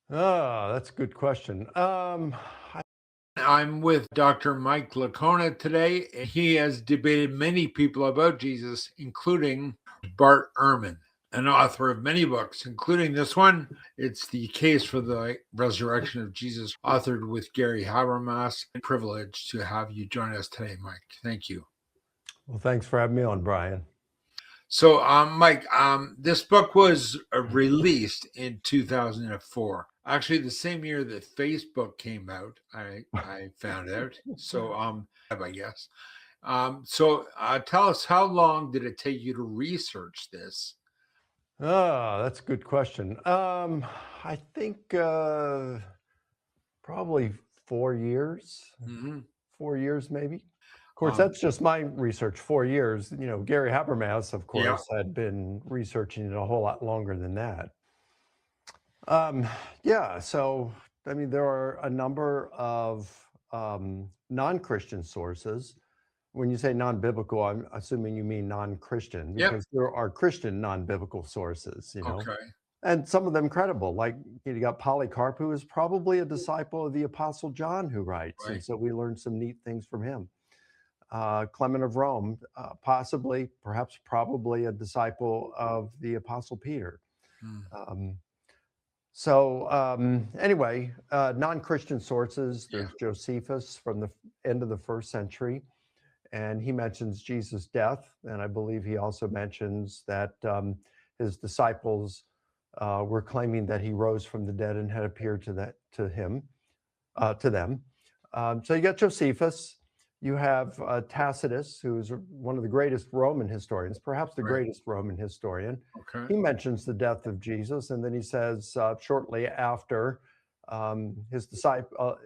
Oh, that's a good question. I'm with Dr. Mike Licona today, and he has debated many people about Jesus, including Bart Ehrman, an author of many books, including this one. It's The Case for the Resurrection of Jesus, authored with Gary Habermas. Privileged to have you join us today, Mike. Thank you. Well, thanks for having me on, Brian. So, Mike, this book was released in 2004. Actually, the same year that Facebook came out, I found out. So, I guess. Tell us, how long did it take you to research this? Oh, that's a good question. I think probably 4 years. Mm-hmm. 4 years, maybe. Of course, that's just my research. 4 years. Gary Habermas, of Yeah. course, had been researching it a whole lot longer than that. Yeah. So, I mean, there are a number of non-Christian sources. When you say non-biblical, I'm assuming you mean non-Christian, Yep. because there are Christian non-biblical sources, Okay. and some of them credible. Like you got Polycarp, who is probably a disciple of the Apostle John, who writes, and Right. so we learn some neat things from him. Clement of Rome, possibly, perhaps, probably a disciple of the Apostle Peter. Um, anyway, non-Christian sources. There's Josephus from the end of the first century. And he mentions Jesus' death, and I believe he also mentions that his disciples were claiming that he rose from the dead and had appeared to them. So you got Josephus. You have Tacitus, who is one of the greatest Roman historians, perhaps the greatest Roman historian. Okay. He mentions the death of Jesus, and then he says shortly after his disciple,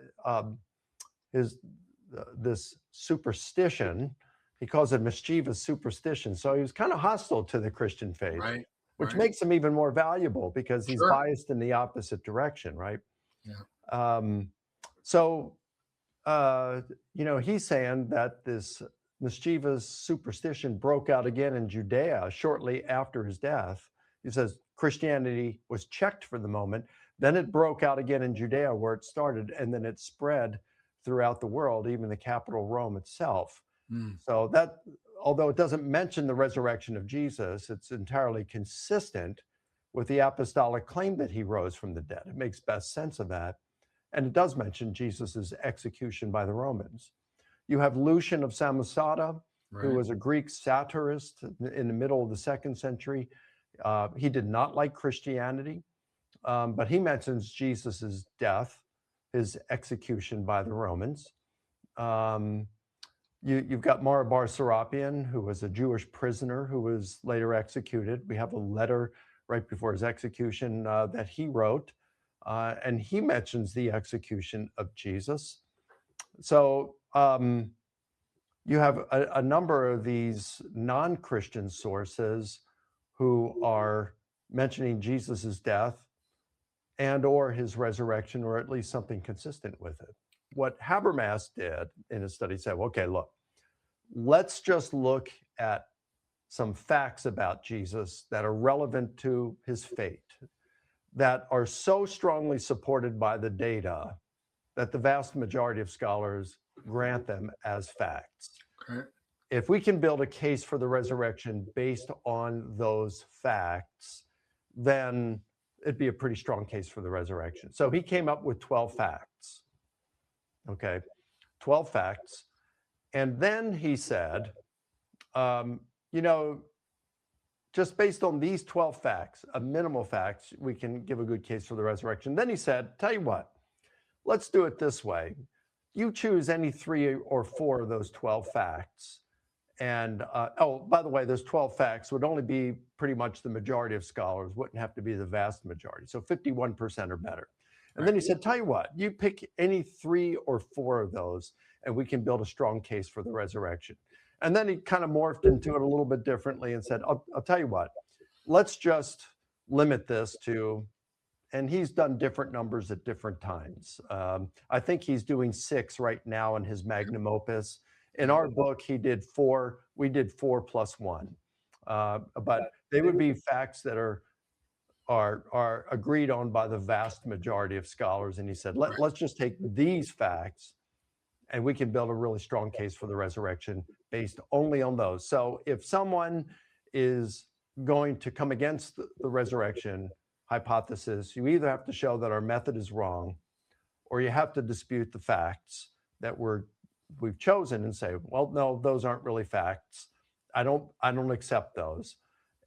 this superstition. He calls it mischievous superstition. So he was kind of hostile to the Christian faith, Right. which makes him even more valuable because he's biased in the opposite direction, right? Yeah. He's saying that this mischievous superstition broke out again in Judea shortly after his death. He says Christianity was checked for the moment, then it broke out again in Judea where it started, and then it spread throughout the world, even the capital Rome itself. So that, although it doesn't mention the resurrection of Jesus, it's entirely consistent with the apostolic claim that he rose from the dead. It makes best sense of that. And it does mention Jesus's execution by the Romans. You have Lucian of Samosata, who was a Greek satirist in the middle of the 2nd century. He did not like Christianity, but he mentions Jesus's death, his execution by the Romans. You've got Mara Bar-Serapion, who was a Jewish prisoner who was later executed. We have a letter right before his execution that he wrote, and he mentions the execution of Jesus. So you have a number of these non-Christian sources who are mentioning Jesus's death and or his resurrection, or at least something consistent with it. What Habermas did in his study said, okay, look, let's just look at some facts about Jesus that are relevant to his fate, that are so strongly supported by the data that the vast majority of scholars grant them as facts. Okay. If we can build a case for the resurrection based on those facts, then it'd be a pretty strong case for the resurrection. So he came up with 12 facts. Okay, 12 facts. And then he said, just based on these 12 facts, a minimal facts, we can give a good case for the resurrection. Then he said, tell you what, let's do it this way. You choose any 3 or 4 of those 12 facts. And, by the way, those 12 facts would only be pretty much the majority of scholars, wouldn't have to be the vast majority. So 51% or better. And then he said, tell you what, you pick any 3 or 4 of those, and we can build a strong case for the resurrection. And then he kind of morphed into it a little bit differently and said, I'll tell you what, let's just limit this to, and he's done different numbers at different times. I think he's doing 6 right now in his magnum opus. In our book, he did 4. We did 4 plus 1. But they would be facts that are are agreed on by the vast majority of scholars. And he said, let's just take these facts and we can build a really strong case for the resurrection based only on those. So if someone is going to come against the resurrection hypothesis, you either have to show that our method is wrong, or you have to dispute the facts that we've chosen and say, well, no, those aren't really facts. I don't accept those.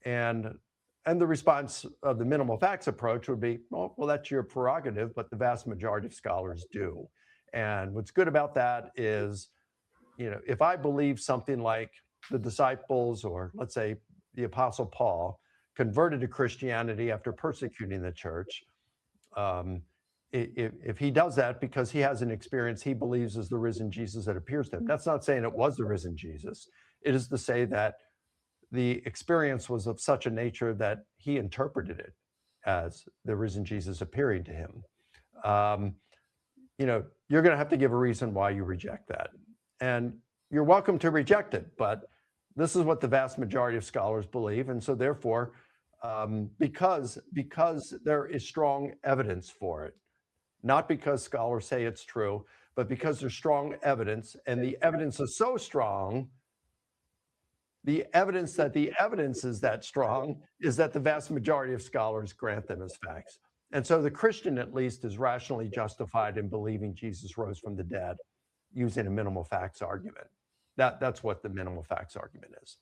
And the response of the minimal facts approach would be, well, that's your prerogative, but the vast majority of scholars do. And what's good about that is, if I believe something like the disciples, or let's say the Apostle Paul, converted to Christianity after persecuting the church, if he does that because he has an experience he believes is the risen Jesus that appears to him, that's not saying it was the risen Jesus. It is to say that the experience was of such a nature that he interpreted it as the risen Jesus appearing to him. You're going to have to give a reason why you reject that. And you're welcome to reject it, but this is what the vast majority of scholars believe. And so therefore, because there is strong evidence for it, not because scholars say it's true, but because there's strong evidence, and the evidence is so strong, the evidence is that strong is that the vast majority of scholars grant them as facts. And so the Christian, at least, is rationally justified in believing Jesus rose from the dead using a minimal facts argument. That's what the minimal facts argument is.